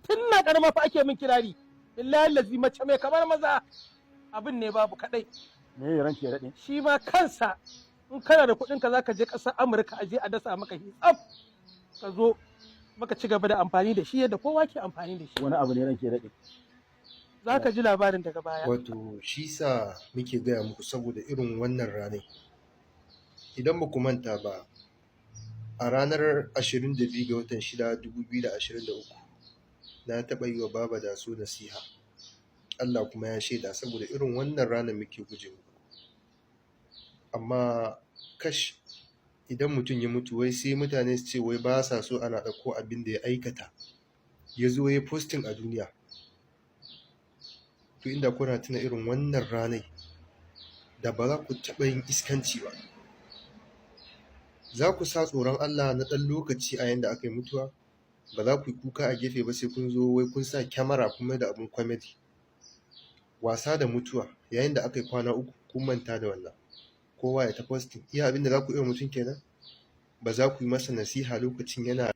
tun na karama fa ake min kirari illahi lazi mace mai kamar maza abin ne babu kadai. Me ya ranke daɗe? Shi ma kansa in kana da kuɗin ka zaka je ƙasar Amurka aje a dasa maka hitsaf ka zo maka ci gaba da amfani da shi yadda kowa ke amfani da shi. Wani abu ne ranke daɗe? Za ka ji labarin daga baya. Wato shi sa muke gaya muku saboda irin wannan ranai. Idan ba ku manta ba, a ranar 22 ga watan 6 2023 na taɓa yi wa Baba Daso nasiha. Allah kuma ya shaida saboda irin wannan ranar muke guje muku. Amma kash idan mutum ya mutu wai sai mutane su ce wai ba sa so ana ɗauko abin da ya aikata ya zo ya posting a duniya. To inda kuna tuna irin wannan ranai da ba za ku taɓa yin iskanci ba. Za ku sa tsoron Allah na ɗan lokaci a yanda aka yi mutuwa, ba za ku yi kuka a gefe ba sai kun zo wai kun sa kyamara kuma da abin kwamedi. Wasa da mutuwa yayin da aka yi kwana 3 kun manta da wannan. Kowa ya ta posting. Iya abin da za ku iya mutum kenan? Ba za ku yi masa nasiha lokacin yana